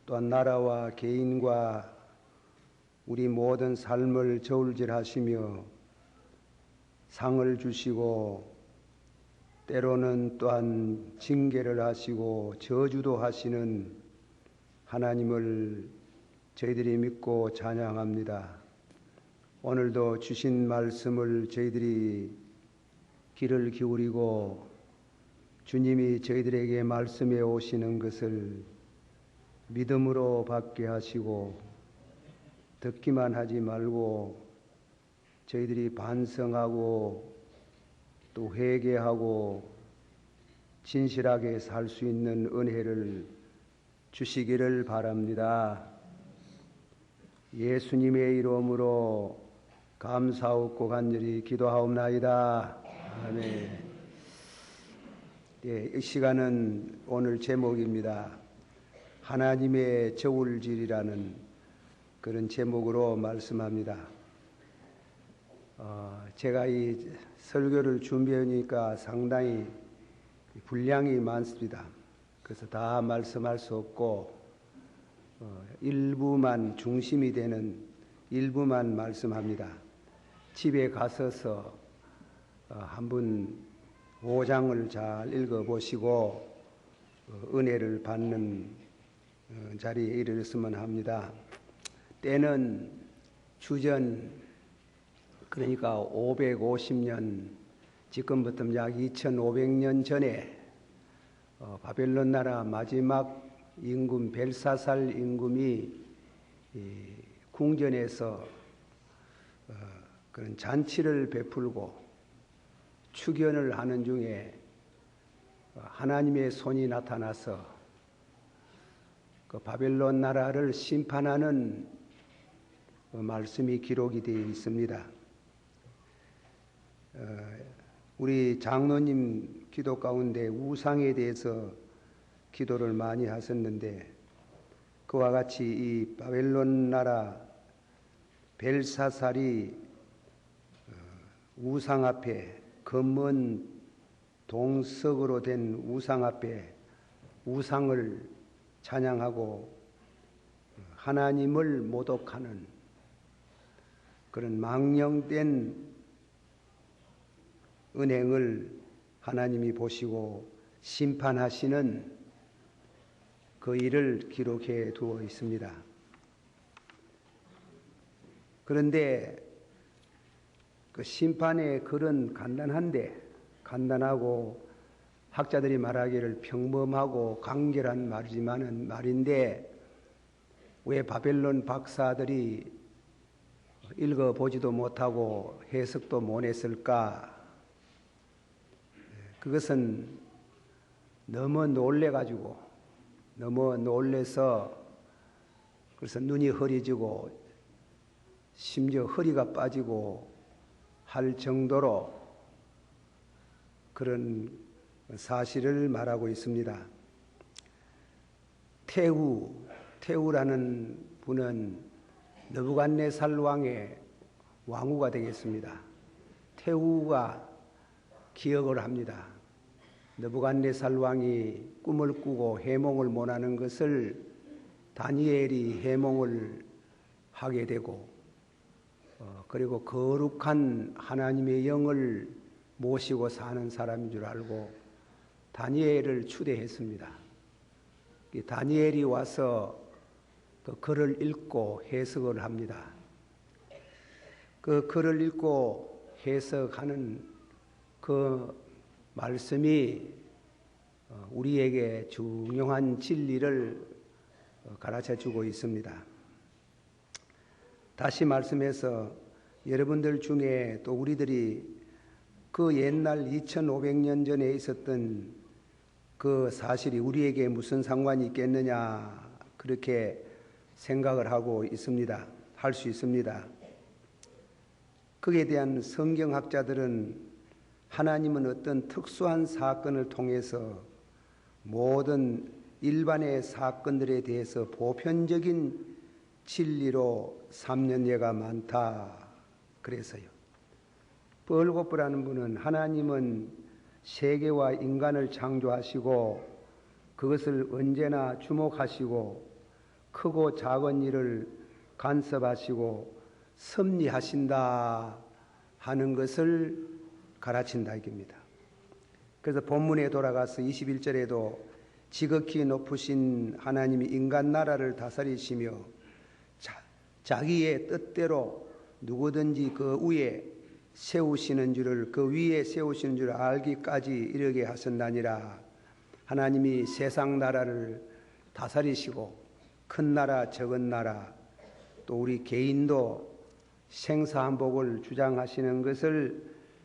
또한 나라와 개인과 우리 모든 삶을 저울질하시며 상을 주시고 때로는 또한 징계를 하시고 저주도 하시는 하나님을 저희들이 믿고 찬양합니다. 오늘도 주신 말씀을 저희들이 귀를 기울이고 주님이 저희들에게 말씀해 오시는 것을 믿음으로 받게 하시고 듣기만 하지 말고 저희들이 반성하고 또 회개하고 진실하게 살 수 있는 은혜를 주시기를 바랍니다. 예수님의 이름으로 감사하고 간절히 기도하옵나이다. 아멘. 이 시간은 오늘 제목입니다. 하나님의 저울질이라는 그런 제목으로 말씀합니다. 제가 이 설교를 준비하니까 상당히 분량이 많습니다. 그래서 다 말씀할 수 없고 일부만 중심이 되는 일부만 말씀합니다. 집에 가셔서 한번 5장을 잘 읽어보시고 은혜를 받는 자리에 이르렀으면 합니다. 때는 주전 그러니까 550년 지금부터 약 2500년 전에 바벨론 나라 마지막 임금 벨사살 임금이 궁전에서 그런 잔치를 베풀고 축연을 하는 중에 하나님의 손이 나타나서 그 바벨론 나라를 심판하는 말씀이 기록이 되어 있습니다. 우리 장로님 기도 가운데 우상에 대해서 기도를 많이 하셨는데 그와 같이 이 바벨론 나라 벨사살이 우상 앞에 검은 동석으로 된 우상 앞에 우상을 찬양하고 하나님을 모독하는 그런 망령된 은행을 하나님이 보시고 심판하시는 그 일을 기록해 두어 있습니다. 그런데 그 심판의 글은 간단하고 학자들이 말하기를 평범하고 간결한 말인데 왜 바벨론 박사들이 읽어보지도 못하고 해석도 못했을까? 그것은 너무 놀래서 그래서 눈이 흐려지고 심지어 허리가 빠지고 할 정도로 그런 사실을 말하고 있습니다. 태후라는 분은 느부갓네살 왕의 왕후가 되겠습니다. 태후가 기억을 합니다. 느부갓네살 왕이 꿈을 꾸고 해몽을 못하는 것을 다니엘이 해몽을 하게 되고 그리고 거룩한 하나님의 영을 모시고 사는 사람인 줄 알고 다니엘을 추대했습니다. 다니엘이 와서 그 글을 읽고 해석을 합니다. 그 글을 읽고 해석하는 그 말씀이 우리에게 중요한 진리를 가르쳐주고 있습니다. 다시 말씀해서 여러분들 중에 또 우리들이 그 옛날 2500년 전에 있었던 그 사실이 우리에게 무슨 상관이 있겠느냐 그렇게 생각을 하고 있습니다. 할 수 있습니다. 거기에 대한 성경학자들은 하나님은 어떤 특수한 사건을 통해서 모든 일반의 사건들에 대해서 보편적인 진리로 삼는 예가 많다. 그래서요. 벌고프라는 분은 하나님은 세계와 인간을 창조하시고 그것을 언제나 주목하시고 크고 작은 일을 간섭하시고 섭리하신다 하는 것을 가르친다 이겁니다. 그래서 본문에 돌아가서 21절에도 지극히 높으신 하나님이 인간 나라를 다스리시며 자기의 뜻대로 누구든지 그 위에 세우시는 줄을 그 위에 세우시는 줄을 알기까지 이르게 하셨나니라. 하나님이 세상 나라를 다스리시고 큰 나라 적은 나라 또 우리 개인도 생사한복을 주장하시는 것을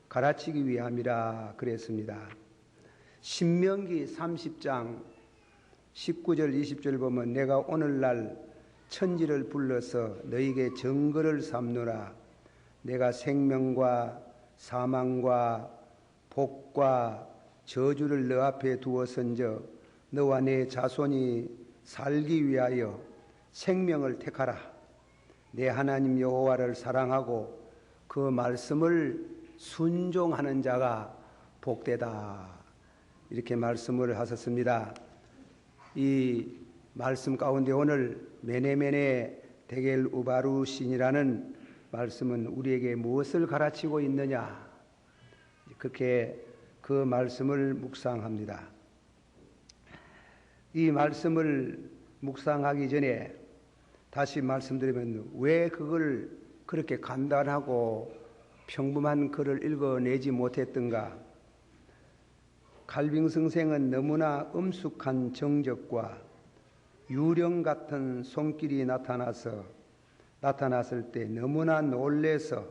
가르치기 위함이라 그랬습니다. 신명기 30장 19절 20절 보면 내가 오늘날 천지를 불러서 너희에게 정거를 삼노라. 내가 생명과 사망과 복과 저주를 너 앞에 두어선저 너와 내 자손이 살기 위하여 생명을 택하라. 내 하나님 여호와를 사랑하고 그 말씀을 순종하는 자가 복되다. 이렇게 말씀을 하셨습니다. 이 말씀 가운데 오늘 메네메네 데겔 우바루신이라는 말씀은 우리에게 무엇을 가르치고 있느냐? 그렇게 그 말씀을 묵상합니다. 이 말씀을 묵상하기 전에 다시 말씀드리면 왜 그걸 그렇게 간단하고 평범한 글을 읽어내지 못했던가? 칼빙 선생은 너무나 엄숙한 정적과 유령 같은 손길이 나타났을 때 너무나 놀래서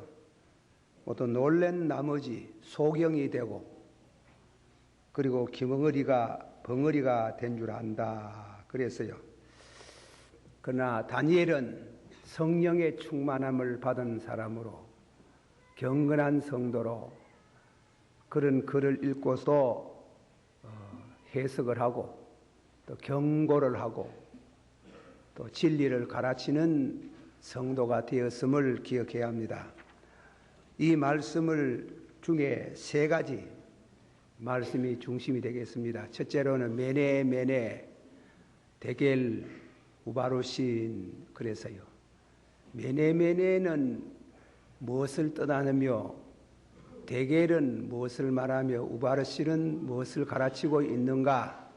또 놀란 나머지 소경이 되고 그리고 벙어리가 된 줄 안다 그랬어요. 그러나 다니엘은 성령의 충만함을 받은 사람으로 경건한 성도로 그런 글을 읽고서 해석을 하고 또 경고를 하고 또 진리를 가르치는 성도가 되었음을 기억해야 합니다. 이 말씀을 중에 세 가지 말씀이 중심이 되겠습니다. 첫째로는 메네 데겔 우바루신 그래서요. 메네는 무엇을 뜻하느며 데겔은 무엇을 말하며 우바르신은 무엇을 가르치고 있는가?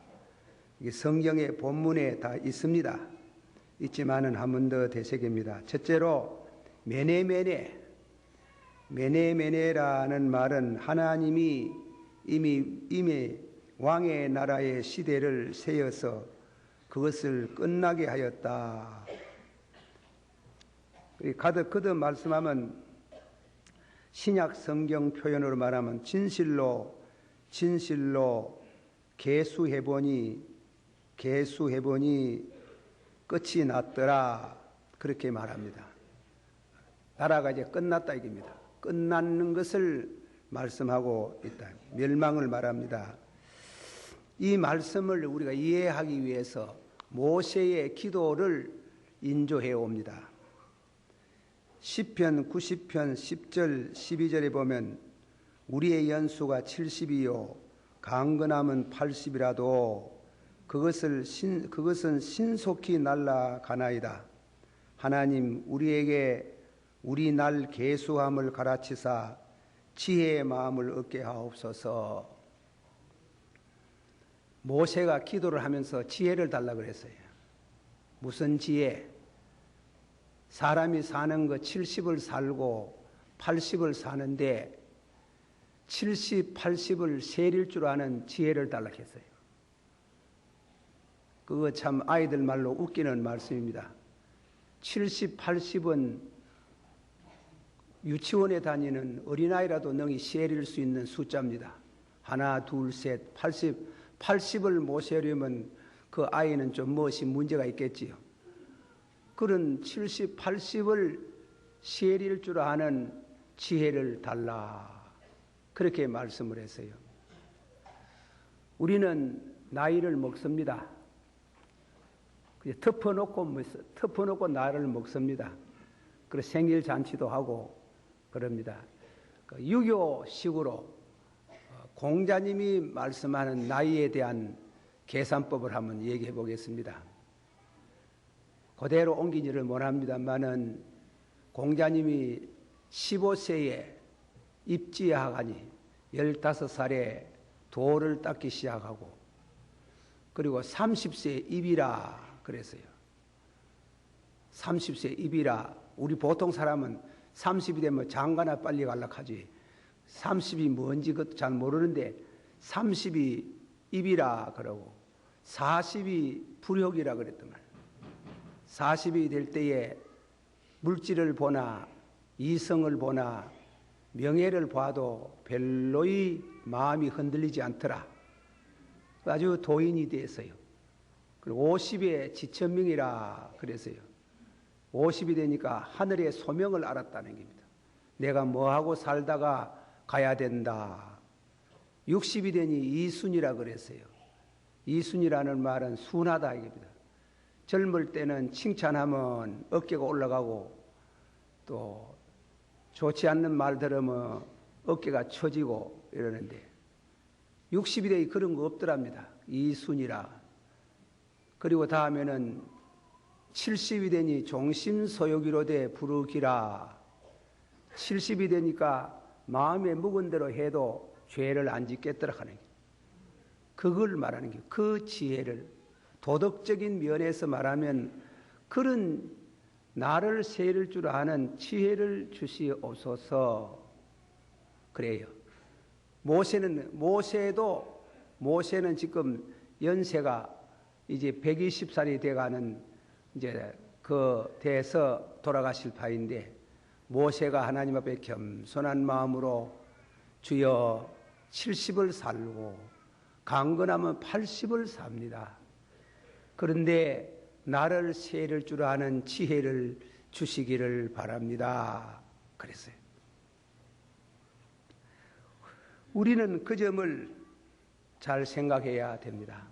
이게 성경의 본문에 다 있습니다. 있지만은 한 번 더 되새깁니다. 첫째로 메네라는 말은 하나님이 이미 왕의 나라의 시대를 세워서 그것을 끝나게 하였다. 거듭 말씀하면 신약 성경 표현으로 말하면 진실로 계수해보니 끝이 났더라 그렇게 말합니다. 나라가 이제 끝났다 이겁니다. 끝나는 것을 말씀하고 있다. 멸망을 말합니다. 이 말씀을 우리가 이해하기 위해서 모세의 기도를 인조해 옵니다. 시편 90편 10절 12절에 보면 우리의 연수가 70이요 강건함은 80이라도 그것은 신속히 날아가나이다. 하나님 우리에게 우리 날 계수함을 가르치사 지혜의 마음을 얻게 하옵소서. 모세가 기도를 하면서 지혜를 달라고 그랬어요. 무슨 지혜? 사람이 사는 거 70을 살고 80을 사는데 70, 80을 세릴 줄 아는 지혜를 달라고 했어요. 그거 참 아이들 말로 웃기는 말씀입니다. 70, 80은 유치원에 다니는 어린아이라도 능히 세릴 수 있는 숫자입니다. 하나, 둘, 셋, 80을 못 세려면 그 아이는 좀 무엇이 문제가 있겠지요. 그런 70, 80을 세릴 줄 아는 지혜를 달라. 그렇게 말씀을 했어요. 우리는 나이를 먹습니다. 덮어놓고 나이를 먹습니다. 그래서 생일 잔치도 하고 그럽니다. 유교식으로 공자님이 말씀하는 나이에 대한 계산법을 한번 얘기해 보겠습니다. 그대로 옮기지를 못합니다만은 공자님이 15세에 입지하가니 15살에 도를 닦기 시작하고 그리고 30세에 입이라 그랬어요. 30세 입이라. 우리 보통 사람은 30이 되면 장가나 빨리 갈락하지 30이 뭔지 그것도 잘 모르는데 30이 입이라 그러고 40이 불욕이라 그랬단 말이에요. 40이 될 때에 물질을 보나 이성을 보나 명예를 봐도 별로의 마음이 흔들리지 않더라. 아주 도인이 됐어요. 그리고 50에 지천명이라 그랬어요. 50이 되니까 하늘의 소명을 알았다는 겁니다. 내가 뭐하고 살다가 가야 된다. 60이 되니 이순이라 그랬어요. 이순이라는 말은 순하다 이겁니다. 젊을 때는 칭찬하면 어깨가 올라가고 또 좋지 않는 말 들으면 어깨가 처지고 이러는데 60이 되니 그런 거 없더랍니다. 이순이라. 그리고 다음에는 70이 되니 종심소욕이로 돼 부르기라. 70이 되니까 마음에 묵은 대로 해도 죄를 안 짓겠더라 하는 게 그걸 말하는 게 그 지혜를 도덕적인 면에서 말하면 그런 나를 세릴 줄 아는 지혜를 주시옵소서 그래요. 모세는 지금 연세가 이제 120살이 돼가는 이제 그 대에서 돌아가실 파인데 모세가 하나님 앞에 겸손한 마음으로 주여 70을 살고 강건하면 80을 삽니다. 그런데 나를 세릴 줄 아는 지혜를 주시기를 바랍니다. 그랬어요. 우리는 그 점을 잘 생각해야 됩니다.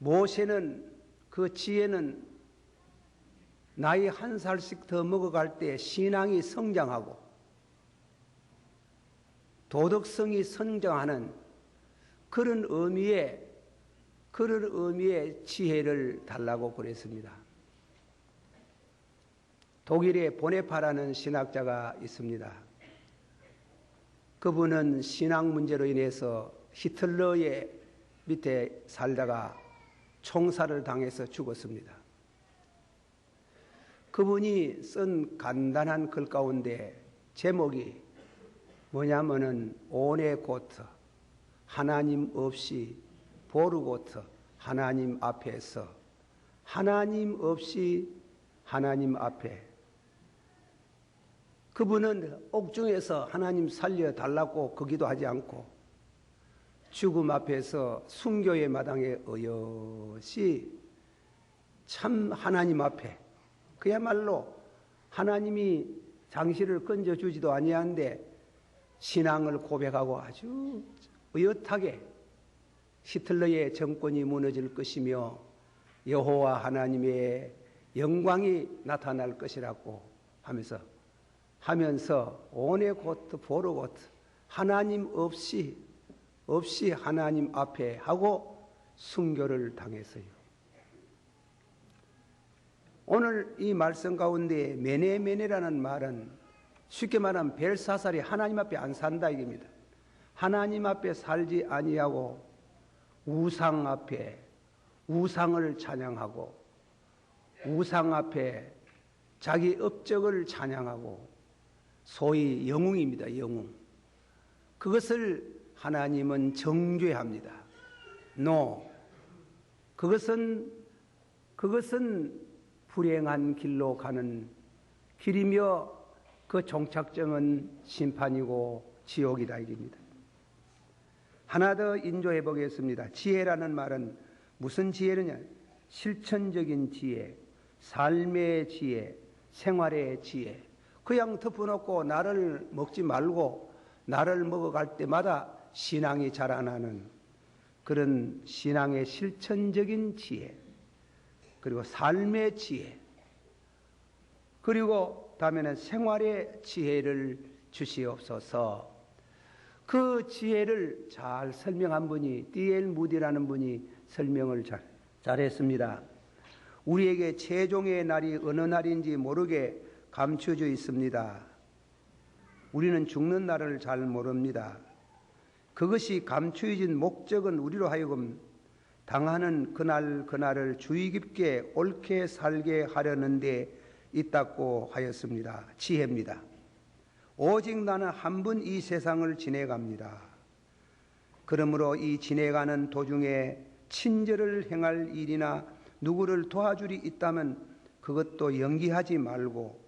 모세는 그 지혜는 나이 한 살씩 더 먹어갈 때 신앙이 성장하고 도덕성이 성장하는 그런 의미의 지혜를 달라고 그랬습니다. 독일에 보네파라는 신학자가 있습니다. 그분은 신앙 문제로 인해서 히틀러의 밑에 살다가 총살을 당해서 죽었습니다. 그분이 쓴 간단한 글 가운데 제목이 뭐냐면은 오네 고트 하나님 없이 보르고트 하나님 앞에서 하나님 없이 하나님 앞에 그분은 옥중에서 하나님 살려달라고 거기도 하지 않고 죽음 앞에서 순교의 마당에 어여시 참 하나님 앞에 그야말로 하나님이 당신을 건져주지도 아니한데 신앙을 고백하고 아주 의젓하게 히틀러의 정권이 무너질 것이며 여호와 하나님의 영광이 나타날 것이라고 하면서 오네고트 보르고트 하나님 없이 하나님 앞에 하고 순교를 당했어요. 오늘 이 말씀 가운데 메네메네라는 말은 쉽게 말하면 벨사살이 하나님 앞에 안 산다 이겁니다. 하나님 앞에 살지 아니하고 우상 앞에 우상을 찬양하고 우상 앞에 자기 업적을 찬양하고 소위 영웅입니다. 영웅. 그것을 하나님은 정죄합니다. No. 그것은 불행한 길로 가는 길이며 그 종착점은 심판이고 지옥이다 이깁니다. 하나 더 인조해 보겠습니다. 지혜라는 말은 무슨 지혜느냐? 실천적인 지혜, 삶의 지혜, 생활의 지혜. 그냥 덮어놓고 나를 먹지 말고 나를 먹어갈 때마다 신앙이 자라나는 그런 신앙의 실천적인 지혜, 그리고 삶의 지혜, 그리고 다음에는 생활의 지혜를 주시옵소서. 그 지혜를 잘 설명한 분이 D.L. 무디라는 분이 설명을 잘했습니다. 우리에게 최종의 날이 어느 날인지 모르게 감춰져 있습니다. 우리는 죽는 날을 잘 모릅니다. 그것이 감추어진 목적은 우리로 하여금 당하는 그날을 주의 깊게 옳게 살게 하려는 데 있다고 하였습니다. 지혜입니다. 오직 나는 한 번 이 세상을 지내갑니다. 그러므로 이 지내가는 도중에 친절을 행할 일이나 누구를 도와줄이 있다면 그것도 연기하지 말고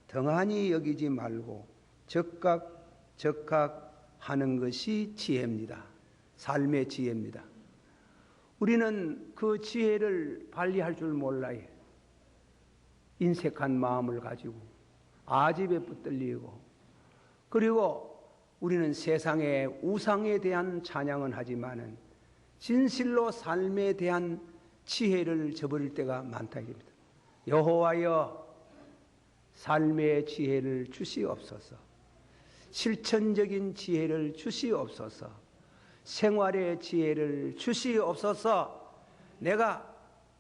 등한히 여기지 말고 적각 하는 것이 지혜입니다. 삶의 지혜입니다. 우리는 그 지혜를 발휘할 줄 몰라요. 인색한 마음을 가지고 아집에 붙들리고, 그리고 우리는 세상의 우상에 대한 찬양은 하지만은 진실로 삶에 대한 지혜를 저버릴 때가 많다 이겁니다. 여호와여, 삶의 지혜를 주시옵소서. 실천적인 지혜를 주시옵소서. 생활의 지혜를 주시옵소서. 내가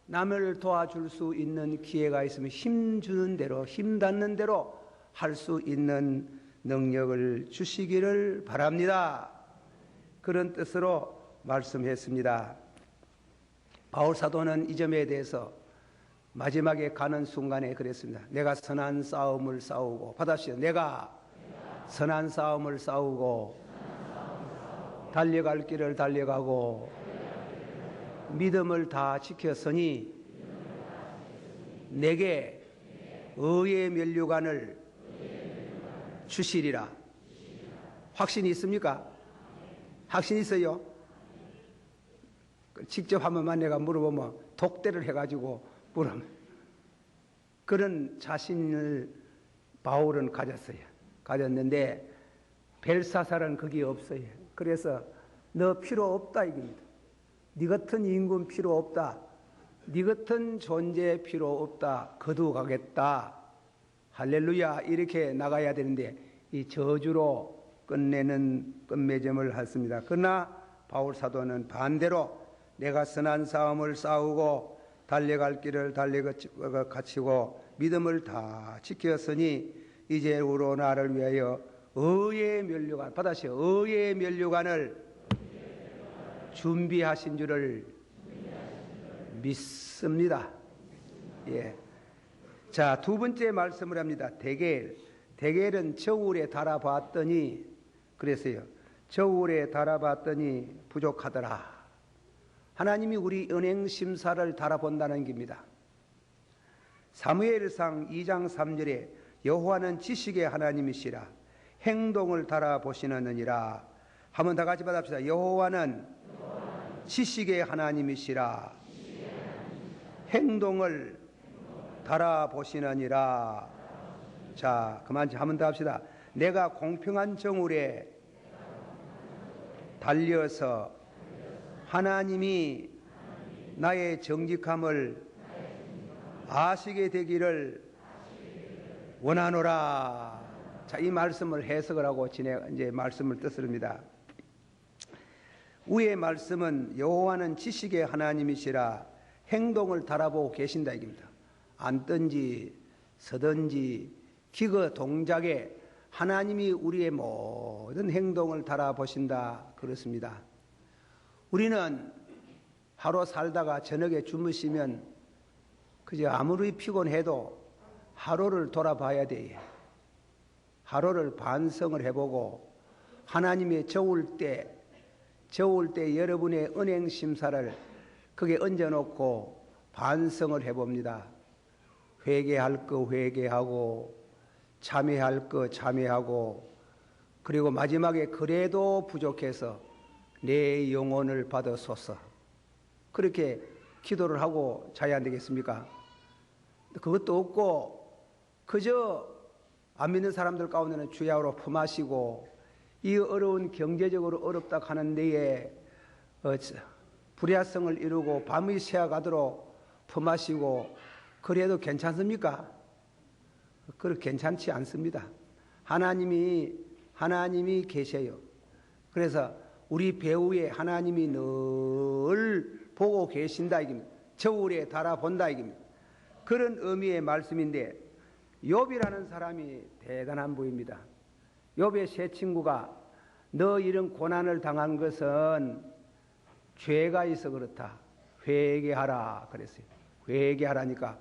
남을 도와줄 수 있는 기회가 있으면 힘주는 대로, 힘 닿는 대로 할 수 있는 능력을 주시기를 바랍니다. 그런 뜻으로 말씀했습니다. 바울 사도는 이 점에 대해서 마지막에 가는 순간에 그랬습니다. 내가 선한 싸움을 싸우고, 받아시오. 내가 선한 싸움을 싸우고 달려갈 길을 달려가고 믿음을 다 지켰으니 내게 의의 면류관을 주시리라. 확신이 있습니까? 확신 있어요? 직접 한 번만 내가 물어보면 독대를 해가지고 물으면 그런 자신을 바울은 가졌는데 벨사살은 그게 없어요. 그래서 너 필요 없다 이겁니다. 네 같은 임금 필요 없다. 네 같은 존재 필요 없다. 거두가겠다. 할렐루야. 이렇게 나가야 되는데 이 저주로 끝내는 끝맺음을 했습니다. 그러나 바울 사도는 반대로 내가 선한 싸움을 싸우고 달려갈 길을 달려가치고 믿음을 다 지켰으니 이제후로 나를 위하여 의의 면류관, 받아시오. 의의 면류관을 준비하신 줄을 믿습니다. 예. 자, 두 번째 말씀을 합니다. 대겔은 저울에 달아봤더니, 그랬어요. 저울에 달아봤더니 부족하더라. 하나님이 우리 은행 심사를 달아본다는 겁니다. 사무엘상 2장 3절에 여호와는 지식의 하나님이시라 행동을 달아보시느니라. 한번 다 같이 받아봅시다. 여호와는 지식의 하나님이시라 행동을 달아보시느니라. 자, 그만 한번 더 합시다. 내가 공평한 정울에 달려서 하나님이 나의 정직함을 아시게 되기를 원하노라. 자, 이 말씀을 해석을 하고 이제 말씀을 뜻습니다. 위의 말씀은 여호와는 지식의 하나님이시라 행동을 달아보고 계신다 이겁니다. 앉든지 서든지 기거 동작에 하나님이 우리의 모든 행동을 달아보신다 그렇습니다. 우리는 하루 살다가 저녁에 주무시면 그저 아무리 피곤해도 하루를 돌아봐야 돼요. 하루를 반성을 해보고 하나님의 저울 때 여러분의 은행 심사를 거기에 얹어놓고 반성을 해봅니다. 회개할 거 회개하고 참회할 거 참회하고, 그리고 마지막에 그래도 부족해서 내 영혼을 받아소서 그렇게 기도를 하고 자야 안 되겠습니까? 그것도 없고 그저 안 믿는 사람들 가운데는 주야로 품하시고 이 어려운 경제적으로 어렵다 하는 데에 불야성을 이루고 밤이 새어가도록 품하시고 그래도 괜찮습니까? 그렇게 괜찮지 않습니다. 하나님이 계셔요. 그래서 우리 배후에 하나님이 늘 보고 계신다 이깁니다. 저울에 달아본다 이깁니다. 그런 의미의 말씀인데 욥이라는 사람이 대단한 분입니다. 욥의 세 친구가 너 이런 고난을 당한 것은 죄가 있어 그렇다. 회개하라 그랬어요. 회개하라니까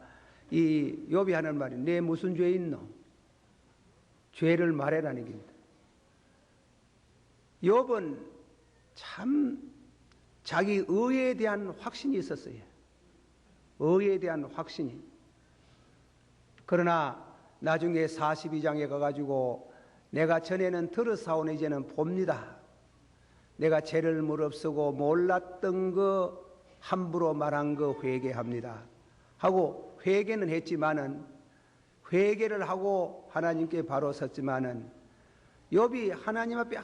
이 욥이 하는 말이 내 무슨 죄 있노? 죄를 말해라는 얘기입니다. 욥은 참 자기 의에 대한 확신이 있었어요. 의에 대한 확신이. 그러나 나중에 42장에 가가지고 내가 전에는 들었사오니 이제는 봅니다. 내가 죄를 무릅쓰고 몰랐던 거 함부로 말한 거 회개합니다. 하고 회개는 했지만은 회개를 하고 하나님께 바로 섰지만은 욥이 하나님 앞에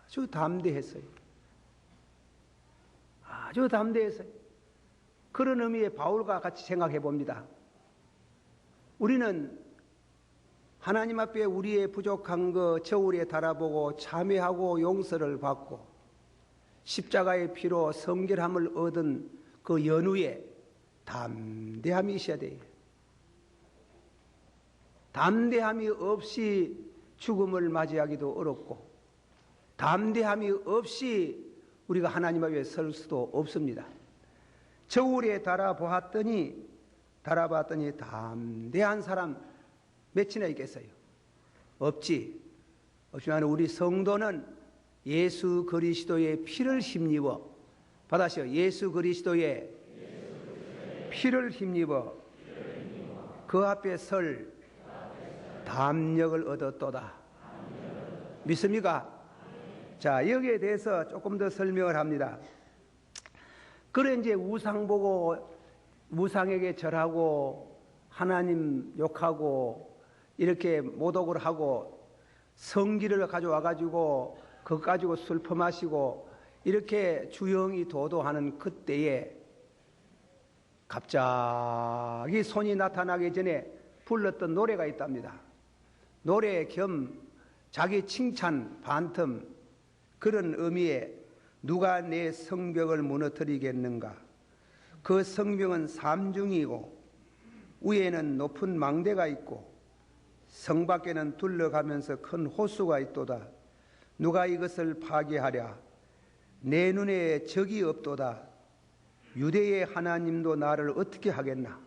아주 담대했어요. 아주 담대했어요. 그런 의미의 바울과 같이 생각해 봅니다. 우리는 하나님 앞에 우리의 부족한 거 저울에 달아보고 참회하고 용서를 받고 십자가의 피로 성결함을 얻은 그 연후에 담대함이 있어야 돼요. 담대함이 없이 죽음을 맞이하기도 어렵고 담대함이 없이 우리가 하나님 앞에 설 수도 없습니다. 저울에 달아봤더니 담대한 사람 몇이나 있겠어요? 없지. 없지만 우리 성도는 예수 그리스도의 피를 힘입어 받아시오. 예수 그리스도의 피를 힘입어 그 앞에 설 담력을 얻었도다. 믿습니까? 자, 여기에 대해서 조금 더 설명을 합니다. 그래 이제 우상 보고 우상에게 절하고 하나님 욕하고 이렇게 모독을 하고 성기를 가져와 가지고 그거 가지고 술 퍼마시고 이렇게 주영이 도도하는 그때에 갑자기 손이 나타나기 전에 불렀던 노래가 있답니다. 노래 겸 자기 칭찬 반틈 그런 의미에 누가 내 성벽을 무너뜨리겠는가? 그 성벽은 삼중이고 위에는 높은 망대가 있고 성 밖에는 둘러가면서 큰 호수가 있도다. 누가 이것을 파괴하랴? 내 눈에 적이 없도다. 유대의 하나님도 나를 어떻게 하겠나?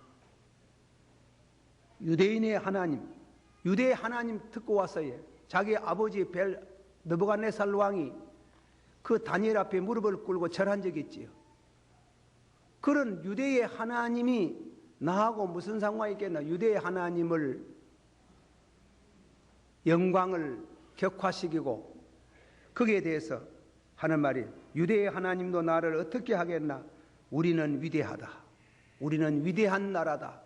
유대인의 하나님, 유대의 하나님 듣고 왔어요. 자기 아버지 느부갓네살 왕이 그 다니엘 앞에 무릎을 꿇고 절한 적이 있지요. 그런 유대의 하나님이 나하고 무슨 상관이 있겠나? 유대의 하나님을 영광을 격화시키고 거기에 대해서 하는 말이 유대의 하나님도 나를 어떻게 하겠나? 우리는 위대하다. 우리는 위대한 나라다.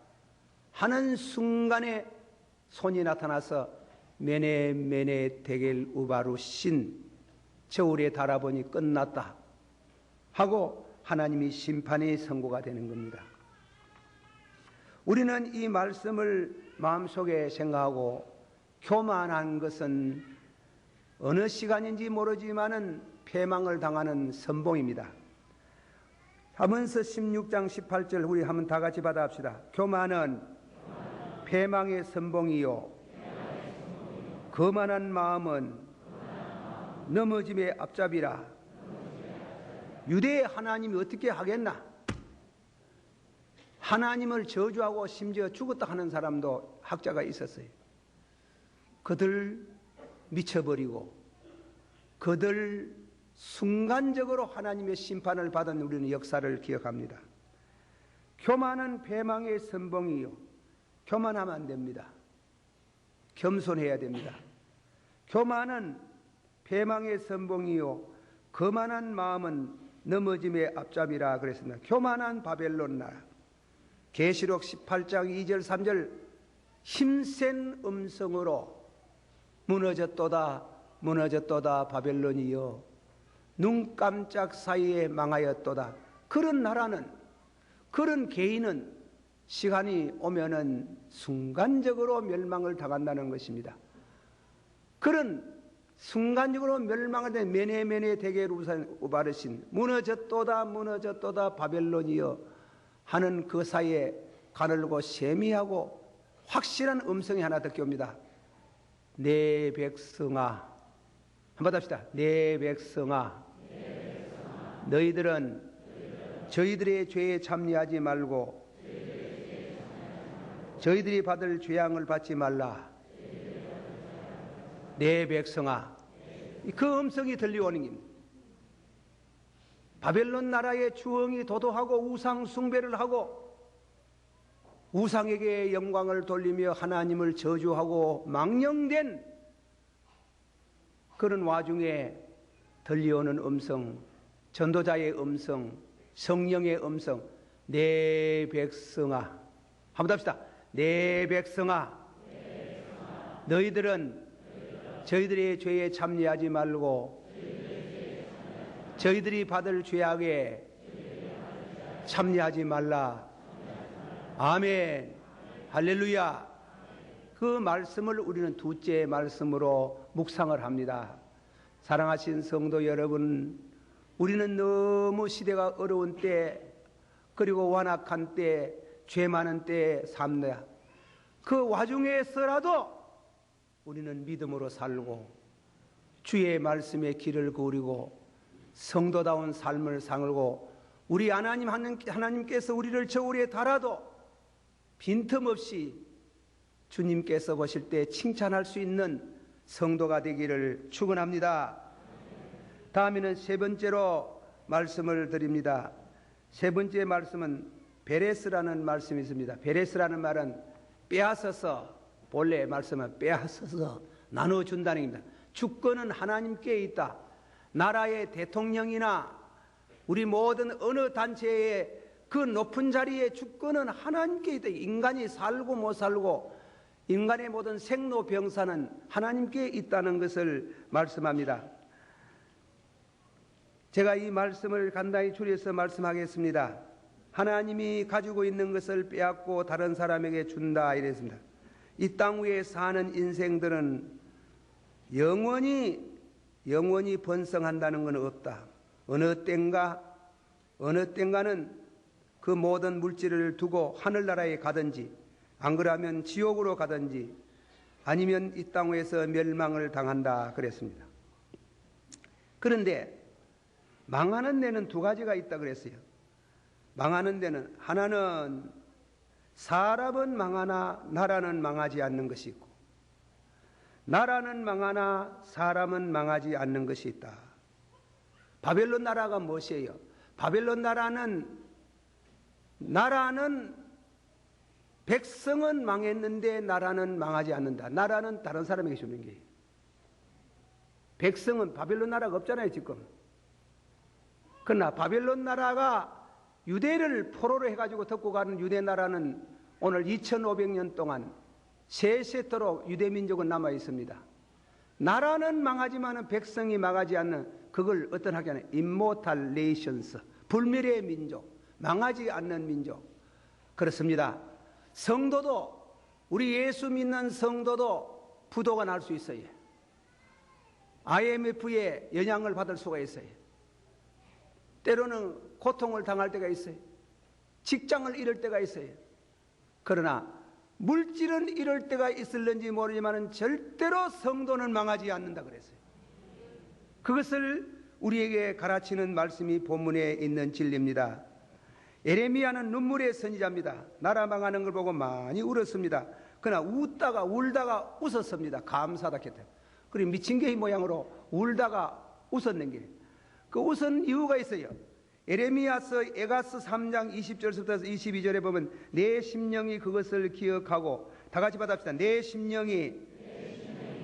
하는 순간에 손이 나타나서 메네 데겔 우바루신 저울에 달아보니 끝났다 하고 하나님이 심판의 선고가 되는 겁니다. 우리는 이 말씀을 마음속에 생각하고 교만한 것은 어느 시간인지 모르지만은 패망을 당하는 선봉입니다. 하면서 16장 18절 우리 한번 다 같이 받아합시다. 교만은 패망의 선봉이요 거만한 마음은 넘어짐의 앞잡이라. 유대의 하나님이 어떻게 하겠나? 하나님을 저주하고 심지어 죽었다 하는 사람도 학자가 있었어요. 그들 미쳐버리고 그들 순간적으로 하나님의 심판을 받은 우리는 역사를 기억합니다. 교만은 패망의 선봉이요. 교만하면 안 됩니다. 겸손해야 됩니다. 교만은 패망의 선봉이요 거만한 마음은 넘어짐의 앞잡이라 그랬습니다. 교만한 바벨론 나라. 계시록 18장 2절 3절 힘센 음성으로 무너졌도다 무너졌도다 바벨론이여 눈 깜짝 사이에 망하였도다. 그런 나라는 그런 개인은 시간이 오면은 순간적으로 멸망을 당한다는 것입니다. 그런 순간적으로 멸망을 된 메네 데겔 우바르신 무너졌도다 무너졌도다 바벨론이여 하는 그 사이에 가늘고 세미하고 확실한 음성이 하나 듣겨옵니다. 내 백성아, 한번 합시다. 내 백성아, 너희들은 저희들의 죄에 참여하지 말고 저희들이 받을 죄앙을 받지 말라. 내 백성아, 그 음성이 들려오는 겁니다. 바벨론 나라의 주왕이 도도하고 우상 숭배를 하고 우상에게 영광을 돌리며 하나님을 저주하고 망령된 그런 와중에 들려오는 음성, 전도자의 음성, 성령의 음성, 내 백성아, 한번 합시다. 내 백성아, 너희들은 저희들의 죄에 참여하지 말고 저희들이 받을 죄악에 참여하지 말라. 아멘. 할렐루야. 그 말씀을 우리는 두째 말씀으로 묵상을 합니다. 사랑하신 성도 여러분, 우리는 너무 시대가 어려운 때, 그리고 완악한 때, 죄 많은 때에 삽니다. 그 와중에서라도 우리는 믿음으로 살고 주의 말씀에 길을 구리고 성도다운 삶을 살고 우리 하나님께서 우리를 저울에 달아도 빈틈없이 주님께서 보실 때 칭찬할 수 있는 성도가 되기를 축원합니다. 다음에는 세 번째로 말씀을 드립니다. 세 번째 말씀은 베레스라는 말씀이 있습니다. 베레스라는 말은 빼앗아서, 본래 말씀은 빼앗아서 나눠준다는 겁니다. 주권은 하나님께 있다. 나라의 대통령이나 우리 모든 어느 단체의 그 높은 자리의 주권은 하나님께 있다. 인간이 살고 못 살고 인간의 모든 생로병사는 하나님께 있다는 것을 말씀합니다. 제가 이 말씀을 간단히 줄여서 말씀하겠습니다. 하나님이 가지고 있는 것을 빼앗고 다른 사람에게 준다 이랬습니다. 이 땅 위에 사는 인생들은 영원히 번성한다는 건 없다. 어느 땐가는 그 모든 물질을 두고 하늘나라에 가든지 안 그러면 지옥으로 가든지 아니면 이 땅 위에서 멸망을 당한다 그랬습니다. 그런데 망하는 데는 두 가지가 있다 그랬어요. 망하는 데는 하나는 사람은 망하나 나라는 망하지 않는 것이 있고 나라는 망하나 사람은 망하지 않는 것이 있다. 바벨론 나라가 무엇이에요? 바벨론 나라는 백성은 망했는데 나라는 망하지 않는다. 나라는 다른 사람에게 주는 게. 백성은 바벨론 나라가 없잖아요 지금. 그러나 바벨론 나라가 유대를 포로로 해가지고 덮고 가는 유대 나라는 오늘 2500년 동안 세세토록 유대 민족은 남아 있습니다. 나라는 망하지만 백성이 망하지 않는, 그걸 어떤 학자는 immortal nations, 불멸의 민족, 망하지 않는 민족. 그렇습니다. 성도도, 우리 예수 믿는 성도도 부도가 날 수 있어요. IMF의 영향을 받을 수가 있어요. 때로는 고통을 당할 때가 있어요. 직장을 잃을 때가 있어요. 그러나 물질은 잃을 때가 있을는지 모르지만 절대로 성도는 망하지 않는다 그랬어요. 그것을 우리에게 가르치는 말씀이 본문에 있는 진리입니다. 예레미야는 눈물의 선지자입니다. 나라 망하는 걸 보고 많이 울었습니다. 그러나 울다가 웃었습니다. 감사하다 했다. 그리고 미친 개의 모양으로 울다가 웃었는 게, 그 웃은 이유가 있어요. 예레미야서 에가스 3장 20절부터 22절에 보면 내 심령이 그것을 기억하고, 다 같이 받합시다. 내 심령이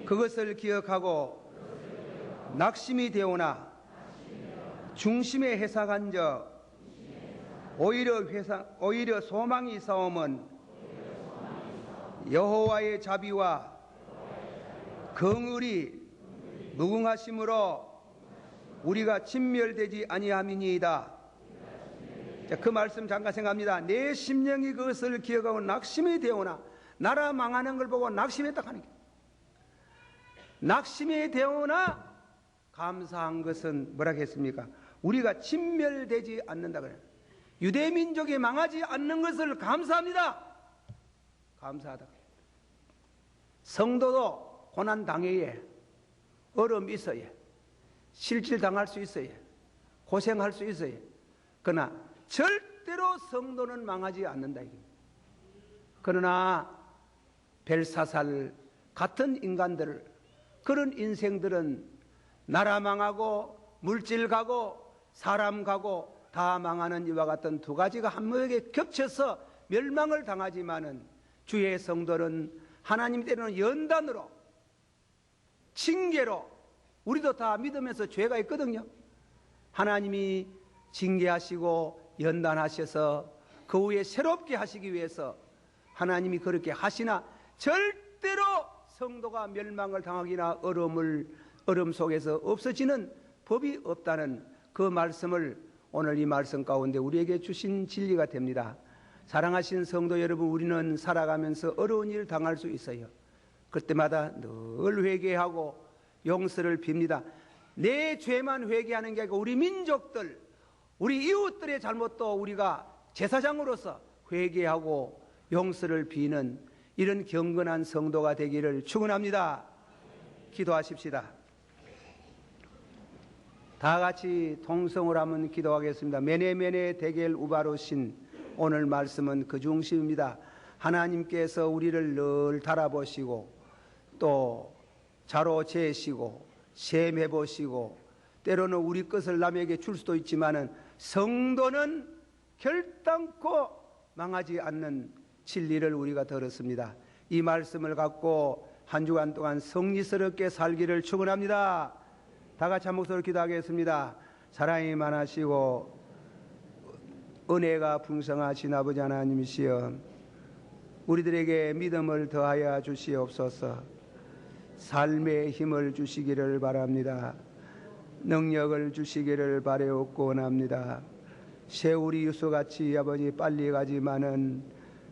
그것을 기억하고 낙심이 되오나 중심에 해상한적 오히려 소망이 싸움은 여호와의 자비와 긍휼이 무궁하심으로 우리가 진멸되지 아니함이니이다. 자, 그 말씀 잠깐 생각합니다. 내 심령이 그것을 기억하고 낙심이 되오나, 나라 망하는 걸 보고 낙심했다 하는 게, 낙심이 되오나 감사한 것은 뭐라 했습니까? 우리가 진멸되지 않는다 그래요. 유대 민족이 망하지 않는 것을 감사합니다. 감사하다. 성도도 고난 당해에, 어려움이 있어요. 실질 당할 수 있어요. 고생할 수 있어요. 그러나 절대로 성도는 망하지 않는다. 그러나 벨사살 같은 인간들, 그런 인생들은 나라 망하고 물질 가고 사람 가고 다 망하는 이와 같은 두 가지가 한목에 겹쳐서 멸망을 당하지만은 주의 성도는 하나님 때로는 연단으로, 징계로, 우리도 다 믿으면서 죄가 있거든요. 하나님이 징계하시고 연단하셔서 그 후에 새롭게 하시기 위해서 하나님이 그렇게 하시나 절대로 성도가 멸망을 당하기나 어려움 속에서 없어지는 법이 없다는 그 말씀을 오늘 이 말씀 가운데 우리에게 주신 진리가 됩니다. 사랑하신 성도 여러분, 우리는 살아가면서 어려운 일을 당할 수 있어요. 그때마다 늘 회개하고 용서를 빕니다. 내 죄만 회개하는 게 아니고 우리 민족들, 우리 이웃들의 잘못도 우리가 제사장으로서 회개하고 용서를 비는 이런 경건한 성도가 되기를 축원합니다. 기도하십시다. 다 같이 통성으로 한번 기도하겠습니다. 메네메네 데겔 우바로신, 오늘 말씀은 그 중심입니다. 하나님께서 우리를 늘 달아보시고 또 자로 재시고 셈해보시고 때로는 우리 것을 남에게 줄 수도 있지만은 성도는 결단코 망하지 않는 진리를 우리가 들었습니다. 이 말씀을 갖고 한 주간 동안 성리스럽게 살기를 축원합니다. 다 같이 한 목소리로 기도하겠습니다. 사랑이 많으시고 은혜가 풍성하신 아버지 하나님이시여, 우리들에게 믿음을 더하여 주시옵소서. 삶의 힘을 주시기를 바랍니다. 능력을 주시기를 바라옵고 원합니다. 세월이 유수같이 아버지 빨리 가지만은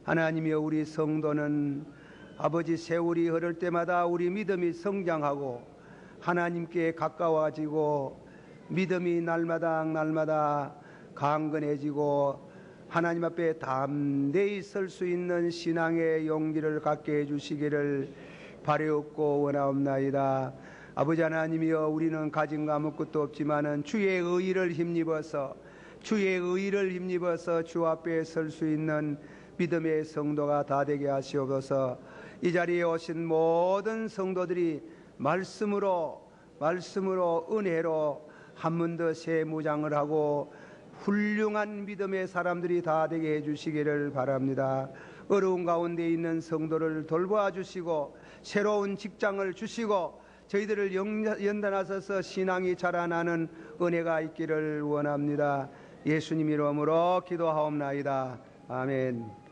하나님이여, 우리 성도는 아버지 세월이 흐를 때마다 우리 믿음이 성장하고 하나님께 가까워지고 믿음이 날마다 강건해지고 하나님 앞에 담대히 설 수 있는 신앙의 용기를 갖게 해주시기를 바라옵고 원하옵나이다. 아버지 하나님이여, 우리는 가진 거 아무것도 없지만은 주의 의를 힘입어서 주 앞에 설 수 있는 믿음의 성도가 다 되게 하시옵소서. 이 자리에 오신 모든 성도들이 말씀으로 은혜로 한 번 더 새 무장을 하고 훌륭한 믿음의 사람들이 다 되게 해주시기를 바랍니다. 어려운 가운데 있는 성도를 돌보아 주시고 새로운 직장을 주시고 저희들을 연단하셔서 신앙이 자라나는 은혜가 있기를 원합니다. 예수님 이름으로 기도하옵나이다. 아멘.